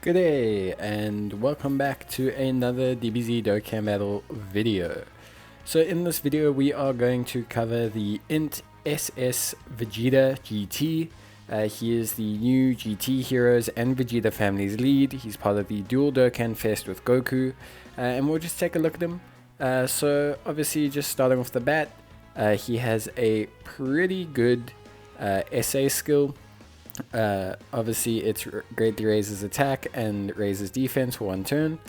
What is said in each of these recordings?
Good day and welcome back to another DBZ Dokkan Battle video. So in this video we are going to cover the Int SS Vegeta GT. He is the new GT Heroes and Vegeta family's lead. He's part of the dual Dokkan Fest with Goku, and we'll just take a look at him. So obviously, just starting off the bat, he has a pretty good SA skill. Obviously it greatly raises attack and raises defense for one turn.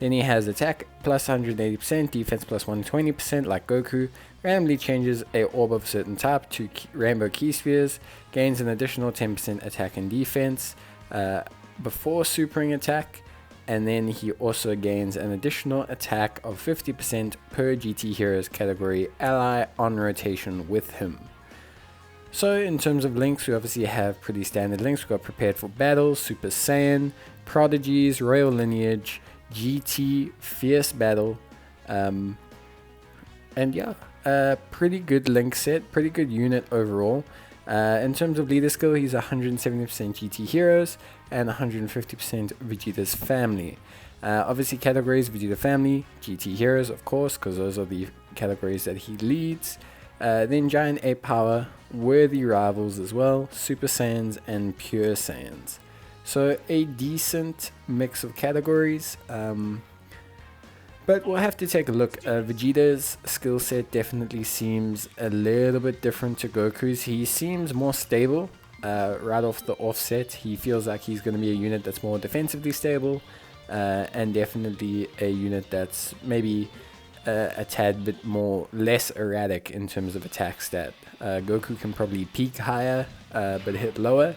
Then he has attack plus 180%, defense plus 120% like Goku, randomly changes a orb of a certain type to rainbow key spheres, gains an additional 10% attack and defense before supering attack, and then he also gains an additional attack of 50% per GT Heroes category ally on rotation with him. So in terms of links, we obviously have pretty standard links. We've got Prepared for Battle, Super Saiyan, Prodigies, Royal Lineage, GT, Fierce Battle, and yeah, pretty good link set, pretty good unit overall. In terms of leader skill, he's 170% GT Heroes and 150% Vegeta's family. Obviously categories, Vegeta family, GT Heroes of course, because those are the categories that he leads. Then Giant Ape Power, worthy rivals as well, Super Saiyans and Pure Saiyans. So a decent mix of categories, but we'll have to take a look. Vegeta's skill set definitely seems a little bit different to Goku's. He seems more stable right off the offset. He feels like he's going to be a unit that's more defensively stable, and definitely a unit that's maybe a tad bit less erratic in terms of attack stat. Goku can probably peak higher but hit lower,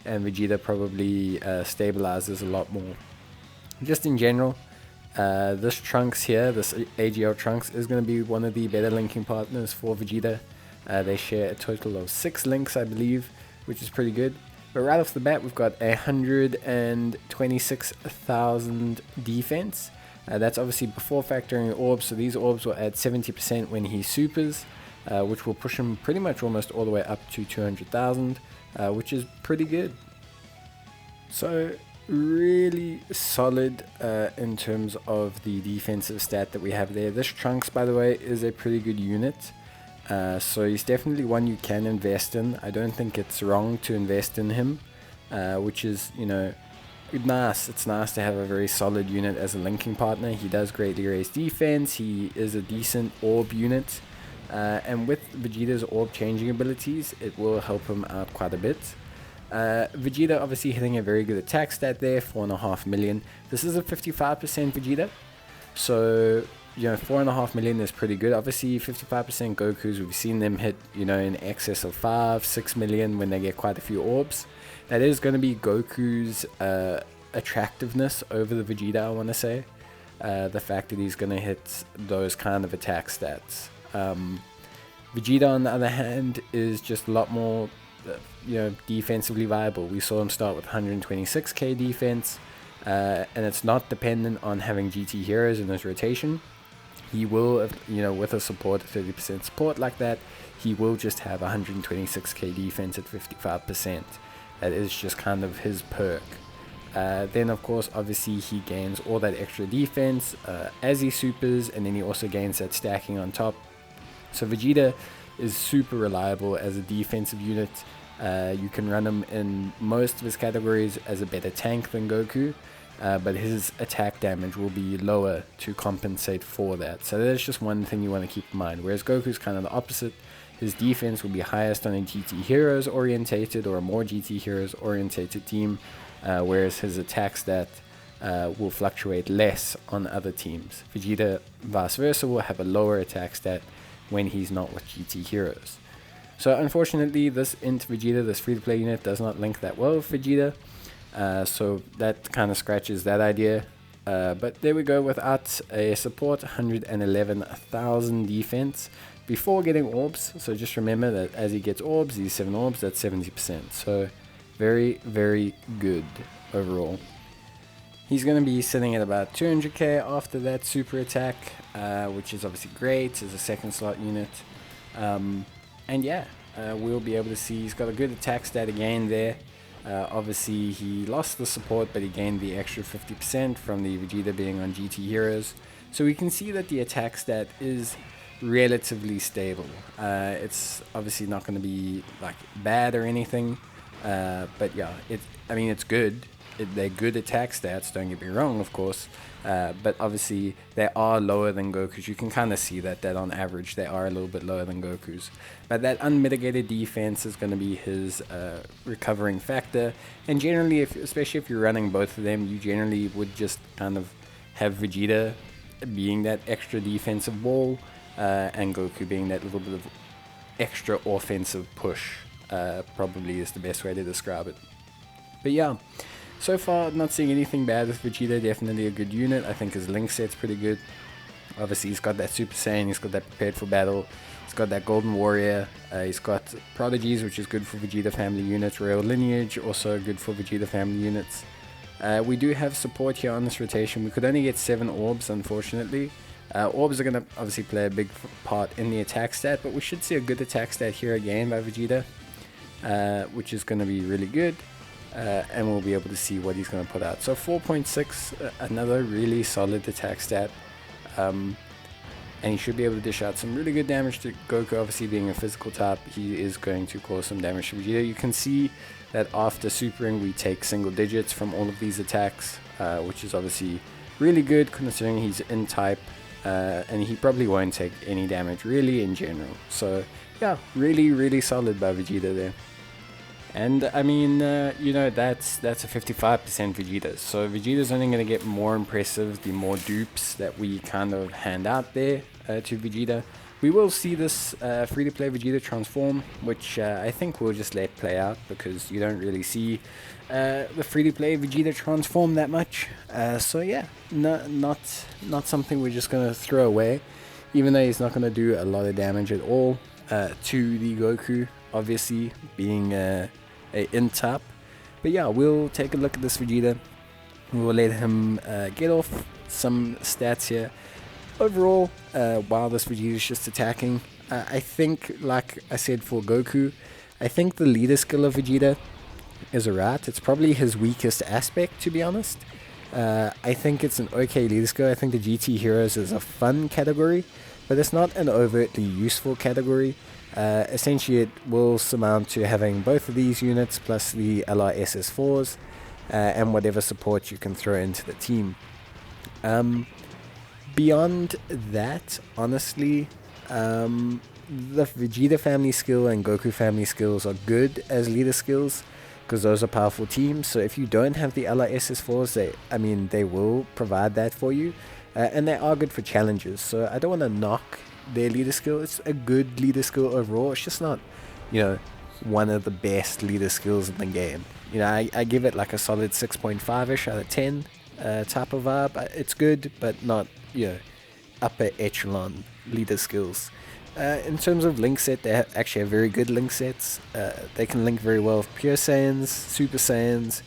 and Vegeta probably stabilizes a lot more. Just in general, this Trunks here, this AGL Trunks, is going to be one of the better linking partners for Vegeta. They share a total of 6 links, I believe, which is pretty good. But right off the bat, we've got 126,000 defense. That's obviously before factoring orbs, so these orbs will add 70% when he supers, which will push him pretty much almost all the way up to 200,000, which is pretty good. So really solid in terms of the defensive stat that we have there. This Trunks, by the way, is a pretty good unit, so he's definitely one you can invest in. I don't think it's wrong to invest in him, which is, you know, nice. It's nice to have a very solid unit as a linking partner. He does greatly raise defense. He is a decent orb unit, and with Vegeta's orb changing abilities, it will help him out quite a bit. Vegeta obviously hitting a very good attack stat there, 4.5 million. This is a 55% Vegeta, so you know, 4.5 million is pretty good. Obviously 55% Goku's, we've seen them hit, you know, in excess of 5-6 million when they get quite a few orbs. That is going to be Goku's attractiveness over the Vegeta, I want to say. The fact that he's going to hit those kind of attack stats. Vegeta, on the other hand, is just a lot more, defensively viable. We saw him start with 126k defense, and it's not dependent on having GT Heroes in his rotation. He will, with a support, 30% support like that, he will just have 126k defense at 55%. That is just kind of his perk. Then of course, obviously he gains all that extra defense as he supers, and then he also gains that stacking on top. So Vegeta is super reliable as a defensive unit. You can run him in most of his categories as a better tank than Goku, but his attack damage will be lower to compensate for that. So that's just one thing you want to keep in mind. Whereas Goku's kind of the opposite. His defense will be highest on a GT Heroes orientated or a more GT Heroes orientated team, whereas his attack stat will fluctuate less on other teams. Vegeta, vice versa, will have a lower attack stat when he's not with GT Heroes. So unfortunately, this Int Vegeta, this free-to-play unit, does not link that well with Vegeta, so that kind of scratches that idea. But there we go, without a support, 111,000 defense before getting orbs. So just remember that as he gets orbs, these 7 orbs, that's 70%. So very, very good overall. He's going to be sitting at about 200k after that super attack, which is obviously great as a second slot unit. And yeah, we'll be able to see he's got a good attack stat again there. Obviously, he lost the support, but he gained the extra 50% from the Vegeta being on GT Heroes. So we can see that the attack stat is relatively stable. It's obviously not going to be like bad or anything, but yeah, it's good. They're good attack stats, don't get me wrong, of course, but obviously they are lower than Goku's. You can kind of see that on average they are a little bit lower than Goku's. But that unmitigated defense is going to be his recovering factor, and generally, especially if you're running both of them, you generally would just kind of have Vegeta being that extra defensive wall, and Goku being that little bit of extra offensive push, probably is the best way to describe it. But yeah, so far, not seeing anything bad with Vegeta. Definitely a good unit. I think his link set's pretty good. Obviously, he's got that Super Saiyan. He's got that Prepared for Battle. He's got that Golden Warrior. He's got Prodigies, which is good for Vegeta family units. Royal Lineage, also good for Vegeta family units. We do have support here on this rotation. We could only get 7 orbs, unfortunately. Orbs are going to obviously play a big part in the attack stat, but we should see a good attack stat here again by Vegeta, which is going to be really good. And we'll be able to see what he's going to put out. So 4.6, another really solid attack stat. And he should be able to dish out some really good damage to Goku. Obviously, being a physical type, he is going to cause some damage to Vegeta. You can see that after supering, we take single digits from all of these attacks, which is obviously really good considering he's in type. And he probably won't take any damage really in general. So yeah, really solid by Vegeta there. And I mean, that's a 55% Vegeta. So Vegeta's only going to get more impressive the more dupes that we kind of hand out there to Vegeta. We will see this free-to-play Vegeta transform, which I think we'll just let play out because you don't really see the free-to-play Vegeta transform that much. So yeah, not something we're just going to throw away, even though he's not going to do a lot of damage at all to the Goku, obviously being a in-type. But yeah, we'll take a look at this Vegeta. We'll let him get off some stats here. Overall, while this Vegeta is just attacking, I think, like I said for Goku, I think the leader skill of Vegeta is alright. It's probably his weakest aspect, to be honest. I think it's an okay leader skill. I think the GT Heroes is a fun category, but it's not an overtly useful category. Essentially, it will surmount to having both of these units plus the LRSS4s and whatever support you can throw into the team. Beyond that, honestly, the Vegeta family skill and Goku family skills are good as leader skills because those are powerful teams. So if you don't have the LRSS4s, they will provide that for you, and they are good for challenges. So I don't want to knock their leader skill. It's a good leader skill overall. It's just not, one of the best leader skills in the game. I give it like a solid 6.5ish out of 10 type of vibe. It's good, but not upper echelon leader skills. In terms of link set, they actually have very good link sets. They can link very well with Pure Saiyans, Super Saiyans,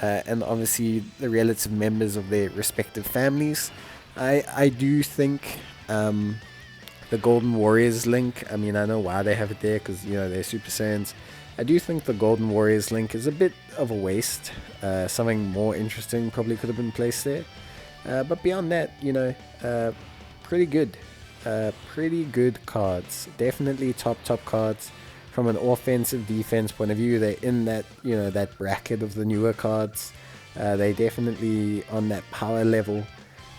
and obviously the relative members of their respective families. I do think the Golden Warriors link, I know why they have it there, because they're Super Saiyans. I do think the Golden Warriors link is a bit of a waste. Something more interesting probably could have been placed there. But beyond that, pretty good. Pretty good cards. Definitely top cards. From an offensive defense point of view, they're in that, that bracket of the newer cards. They're definitely on that power level.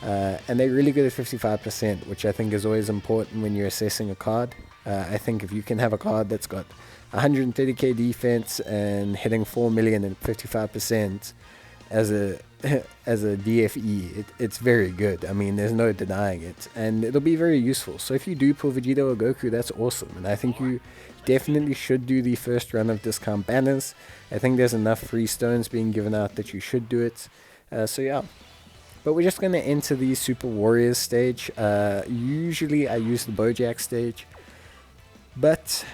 And they're really good at 55%, which I think is always important when you're assessing a card. I think if you can have a card that's got 130k defense and hitting 4 million and 55% as a DFE, it's very good. There's no denying it, and it'll be very useful. So if you do pull Vegeta or Goku, that's awesome, and I think you definitely should do the first run of discount banners. I think there's enough free stones being given out that you should do it. So yeah. But we're just going to enter the Super Warriors stage. Usually I use the Bojack stage, but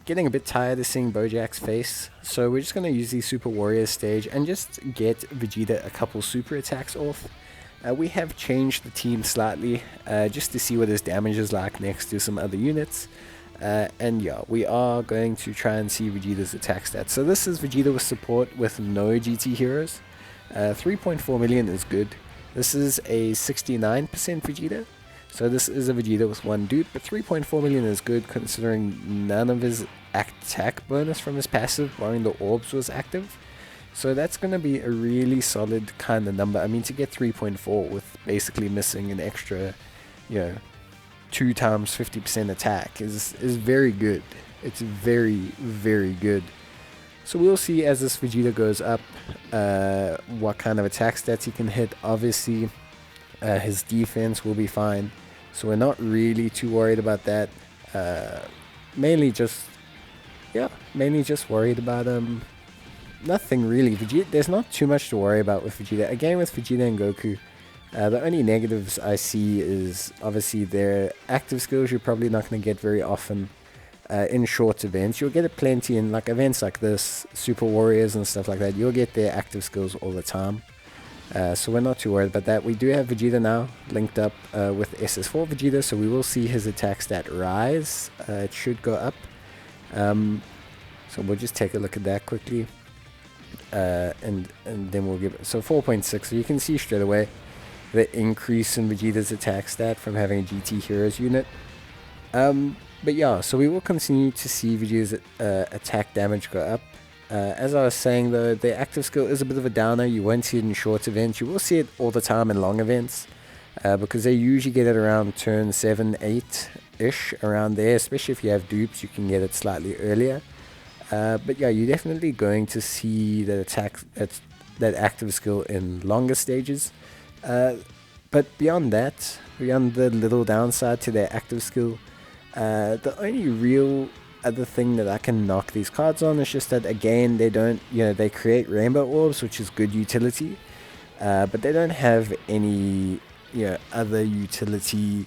getting a bit tired of seeing Bojack's face, so we're just going to use the Super Warriors stage and just get Vegeta a couple super attacks off. We have changed the team slightly just to see what his damage is like next to some other units. And yeah, we are going to try and see Vegeta's attack stats. So this is Vegeta with support with no GT heroes. 3.4 million is good. This is a 69% Vegeta. So this is a Vegeta with one dupe, but 3.4 million is good considering none of his attack bonus from his passive, barring the orbs, was active. So that's going to be a really solid kind of number. I mean, to get 3.4 with basically missing an extra, 2 times 50% attack is very good. It's very, very good. So we'll see as this Vegeta goes up what kind of attack stats he can hit. Obviously, his defense will be fine. So we're not really too worried about that. Mainly just worried about nothing really. Vegeta, there's not too much to worry about with Vegeta. Again, with Vegeta and Goku, the only negatives I see is obviously their active skills you're probably not going to get very often in short events. You'll get it plenty in like events like this, Super Warriors and stuff like that. You'll get their active skills all the time. So we're not too worried about that. We do have Vegeta now linked up with SS4 Vegeta, so we will see his attack stat rise. It should go up. So we'll just take a look at that quickly. And then we'll give it, so 4.6. So you can see straight away the increase in Vegeta's attack stat from having a GT Heroes unit. But yeah, so we will continue to see Vegeta's attack damage go up. As I was saying though, the active skill is a bit of a downer. You won't see it in short events. You will see it all the time in long events. Because they usually get it around turn 7, 8-ish, around there. Especially if you have dupes, you can get it slightly earlier. But yeah, you're definitely going to see that that active skill in longer stages. But beyond that, beyond the little downside to their active skill, the only real other thing that I can knock these cards on is just that, again, they don't, they create rainbow orbs, which is good utility, but they don't have any, other utility.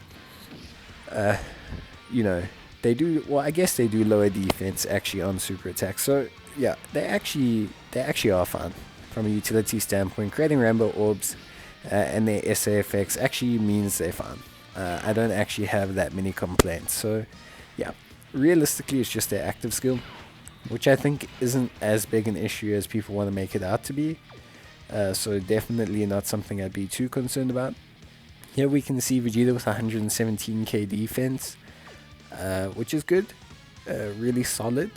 They do, well, I guess they do lower defense actually on super attacks. So yeah, they actually are fun from a utility standpoint. Creating rainbow orbs and their SA effects actually means they're fun. I don't actually have that many complaints. So yeah, realistically it's just their active skill, which I think isn't as big an issue as people want to make it out to be. So definitely not something I'd be too concerned about. Here we can see Vegeta with 117k defense, which is good, really solid.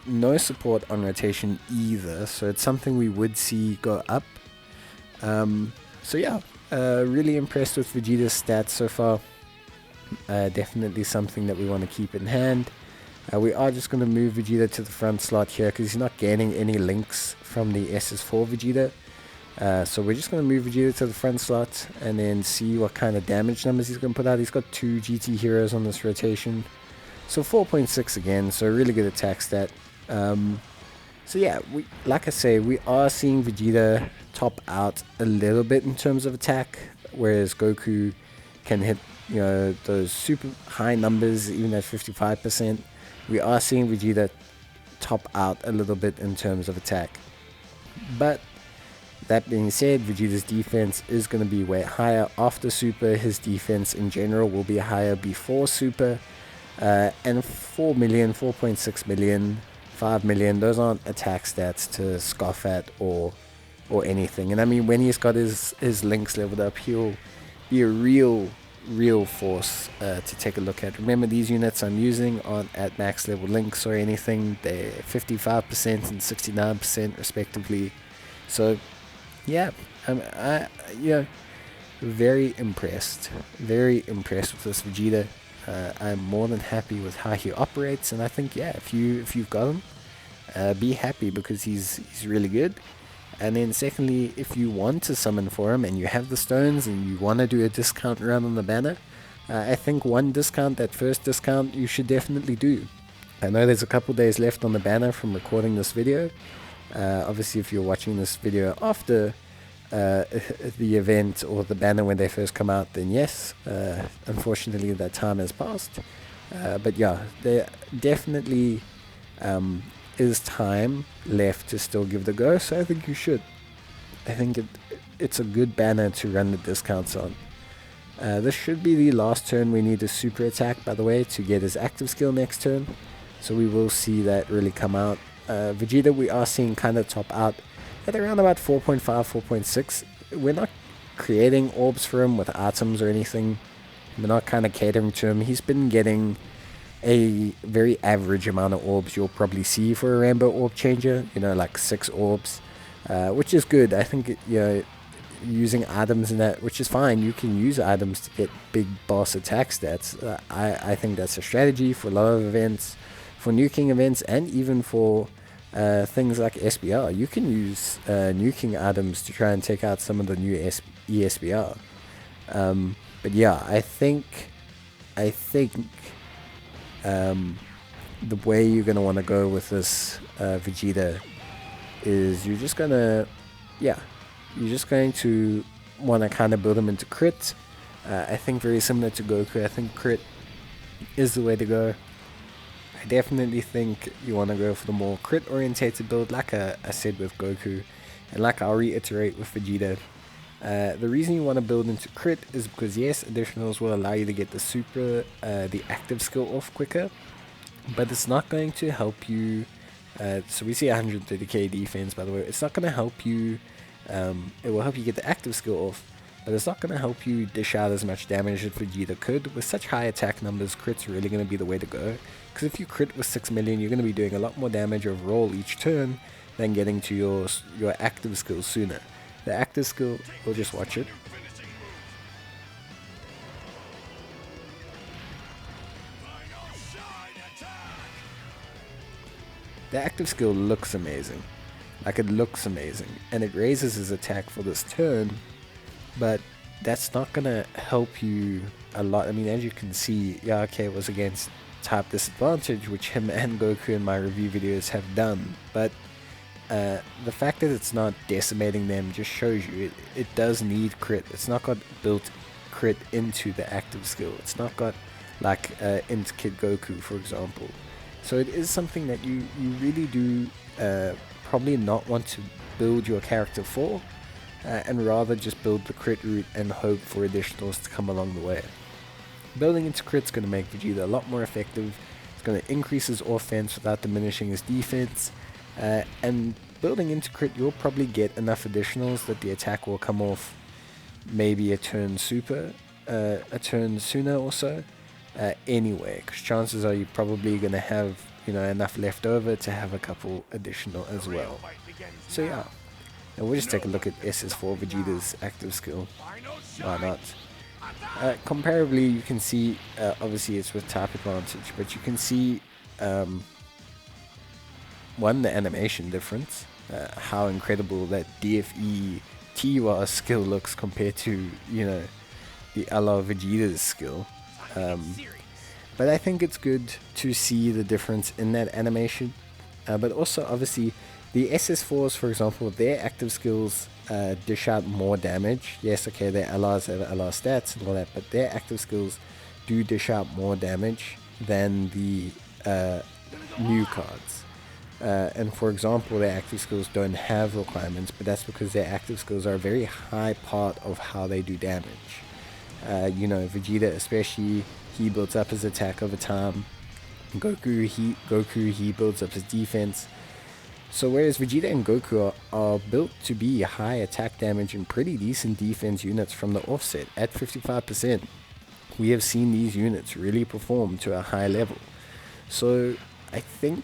No support on rotation either, so it's something we would see go up. So yeah, really impressed with Vegeta's stats so far. Definitely something that we want to keep in hand. We are just going to move Vegeta to the front slot here because he's not gaining any links from the SS4 Vegeta. So we're just going to move Vegeta to the front slot and then see what kind of damage numbers he's going to put out. He's got 2 GT heroes on this rotation. So 4.6 again, so a really good attack stat. So yeah, like I say, we are seeing Vegeta top out a little bit in terms of attack, whereas Goku can hit those super high numbers even at 55%. We are seeing Vegeta top out a little bit in terms of attack. But that being said, Vegeta's defense is going to be way higher after Super. His defense in general will be higher before Super. And 4 million, 4.6 million, 5 million, those aren't attack stats to scoff at or anything. And I mean, when he's got his links leveled up, he'll be a real force to take a look at. Remember, these units I'm using aren't at max level links or anything. They're 55% and 69% respectively. So yeah, very impressed with this Vegeta. I'm more than happy with how he operates, and I think, yeah, if you've got him, be happy because he's really good. And then secondly, if you want to summon for him and you have the stones and you want to do a discount run on the banner, I think that first discount you should definitely do. I know there's a couple days left on the banner from recording this video. Obviously, if you're watching this video after the event or the banner when they first come out, then yes, unfortunately that time has passed. But yeah, there definitely is time left to still give it a go, so I think you should. I think it's a good banner to run the discounts on. This should be the last turn we need a super attack, by the way, to get his active skill next turn. So we will see that really come out. Vegeta we are seeing kind of top out at around about 4.5, 4.6. We're not creating orbs for him with items or anything. We're not kind of catering to him. He's been getting a very average amount of orbs you'll probably see for a Rainbow Orb Changer, you know, like 6 orbs, which is good. I think, you know, using items in that, which is fine. You can use items to get big boss attack stats. I think that's a strategy for a lot of events, for nuking events, and even for things like SBR. You can use nuking items to try and take out some of the new ESBR. But yeah, I think the way you're going to want to go with this Vegeta is you're just going to want to kind of build him into crit. I think very similar to Goku, I think crit is the way to go. I definitely think you want to go for the more crit orientated build, like I said with Goku, and like I'll reiterate with Vegeta. The reason you want to build into crit is because yes, additionals will allow you to get the super, the active skill off quicker, but it's not going to help you. So we see 130k defense, by the way. It's not going to help you. It will help you get the active skill off, but it's not going to help you dish out as much damage as Vegeta could. With such high attack numbers, crit's really going to be the way to go. Because if you crit with 6 million, you're going to be doing a lot more damage overall each turn than getting to your active skill sooner. The active skill, we'll just watch it. The active skill looks amazing. Like, it looks amazing. And it raises his attack for this turn. But that's not going to help you a lot. I mean, as you can see, yeah, okay, it was against type disadvantage, which him and Goku in my review videos have done. But the fact that it's not decimating them just shows you it does need crit. It's not got built crit into the active skill. It's not got like into Kid Goku, for example. So it is something that you really do probably not want to build your character for, and rather just build the crit route and hope for additionals to come along the way. Building into crit is going to make Vegeta a lot more effective. It's going to increase his offense without diminishing his defense. And building into crit, you'll probably get enough additionals that the attack will come off maybe a turn sooner or so. Anyway, because chances are you're probably going to have, you know, enough left over to have a couple additional as well. So yeah, and we'll just take a look at SS4 Vegeta's active skill. Why not? Comparably, you can see, obviously it's with type advantage, but you can see one, the animation difference, how incredible that DFE TUR skill looks compared to, you know, the LR Vegeta's skill. But I think it's good to see the difference in that animation. But also, obviously, the SS4s, for example, their active skills dish out more damage. Yes, okay, their LRs have LR stats and all that, but their active skills do dish out more damage than the new cards. And for example, their active skills don't have requirements, but that's because their active skills are a very high part of how they do damage. You know, Vegeta especially, he builds up his attack over time. Goku, he builds up his defense. So whereas Vegeta and Goku are built to be high attack damage and pretty decent defense units from the offset at 55%, we have seen these units really perform to a high level. So I think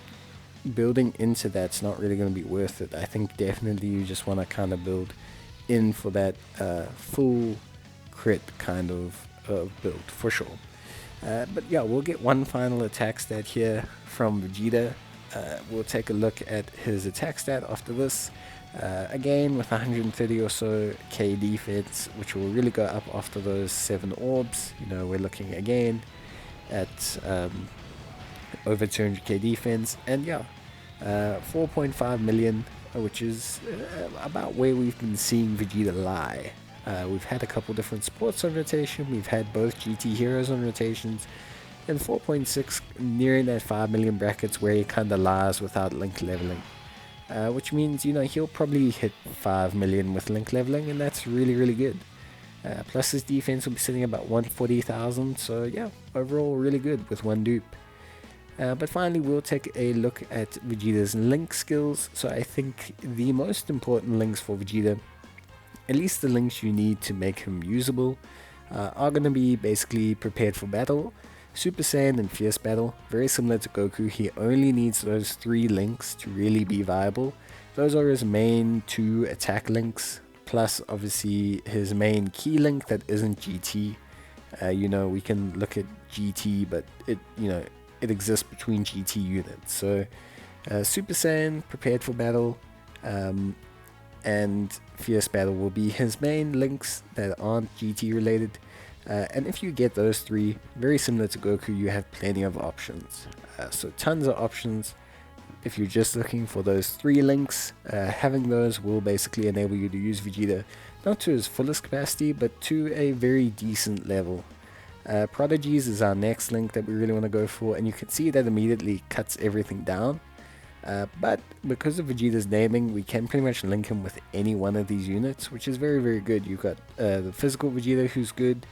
building into that's not really going to be worth it. I think definitely you just want to kind of build in for that full crit kind of build for sure. But yeah, we'll get one final attack stat here from Vegeta. We'll take a look at his attack stat after this. Again, with 130 or so K defense, which will really go up after those 7 orbs. You know, we're looking again at over 200k defense, and yeah, 4.5 million, which is about where we've been seeing Vegeta lie. We've had a couple different sports on rotation, we've had both GT heroes on rotations, and 4.6 nearing that 5 million brackets where he kind of lies without link leveling, which means, you know, he'll probably hit 5 million with link leveling, and that's really, really good. Plus his defense will be sitting about 140,000. So yeah, overall really good with one dupe. But finally, we'll take a look at Vegeta's link skills. So I think the most important links for Vegeta, at least the links you need to make him usable, are going to be basically Prepared for Battle, Super Saiyan, and Fierce Battle. Very similar to Goku, he only needs those 3 links to really be viable. Those are his main 2 attack links, plus obviously his main key link that isn't GT. We can look at GT, but it exists between GT units. So Super Saiyan, Prepared for Battle, and Fierce Battle will be his main links that aren't GT related. And if you get those 3, very similar to Goku, you have plenty of options. So tons of options. If you're just looking for those 3 links, having those will basically enable you to use Vegeta not to his fullest capacity, but to a very decent level. Prodigies is our next link that we really want to go for, and you can see that immediately cuts everything down. But because of Vegeta's naming, we can pretty much link him with any one of these units, which is very, very good. You've got the physical Vegeta, who's good.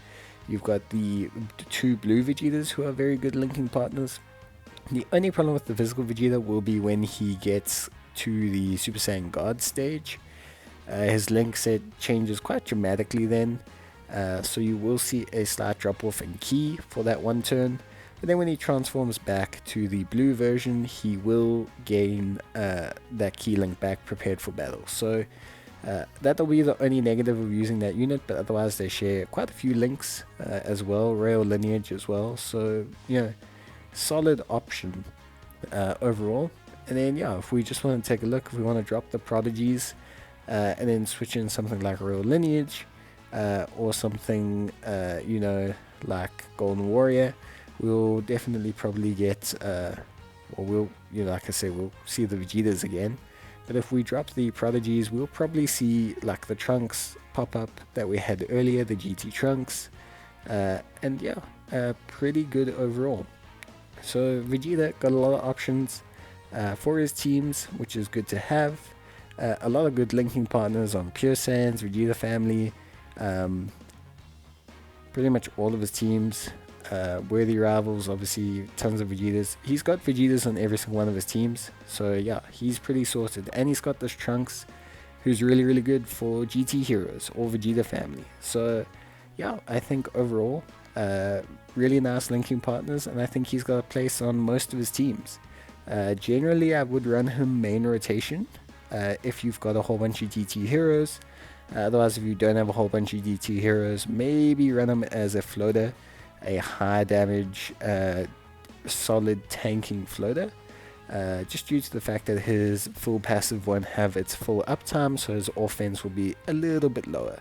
You've got the 2 blue Vegetas, who are very good linking partners. The only problem with the physical Vegeta will be when he gets to the Super Saiyan God stage. His link set changes quite dramatically then. So you will see a slight drop off in ki for that one turn, but then when he transforms back to the blue version, he will gain that ki link back, Prepared for Battle. So that'll be the only negative of using that unit, but otherwise they share quite a few links as well, Royal Lineage as well. So solid option overall. And then if we just want to take a look, if we want to drop the Prodigies and then switch in something like Royal Lineage, or something like Golden Warrior, we'll definitely probably get we'll see the Vegetas again. But if we drop the Prodigies, we'll probably see like the Trunks pop up that we had earlier, the GT Trunks, and pretty good overall. So Vegeta got a lot of options for his teams, which is good to have. A lot of good linking partners on Pure Saiyans, Vegeta family, pretty much all of his teams. Worthy rivals, obviously tons of Vegetas. He's got Vegetas on every single one of his teams, so he's pretty sorted. And he's got this Trunks, who's really, really good for GT heroes or Vegeta family. So I think overall really nice linking partners, and I think he's got a place on most of his teams. Generally I would run him main rotation if you've got a whole bunch of GT heroes. Otherwise, if you don't have a whole bunch of GT heroes, maybe run him as a floater, a high damage, solid tanking floater, just due to the fact that his full passive won't have its full uptime, so his offense will be a little bit lower.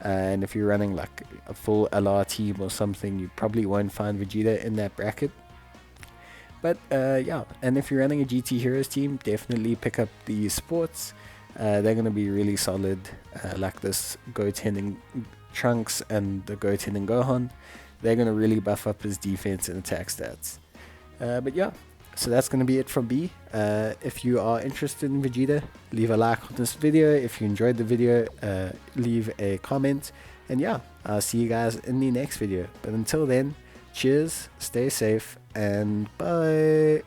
And if you're running like a full LR team or something, you probably won't find Vegeta in that bracket. But and if you're running a GT Heroes team, definitely pick up the sports. They're going to be really solid, like this Goten and Trunks and the Goten and Gohan. They're going to really buff up his defense and attack stats. So that's going to be it from B. If you are interested in Vegeta, leave a like on this video. If you enjoyed the video, leave a comment. And I'll see you guys in the next video. But until then, cheers, stay safe, and bye.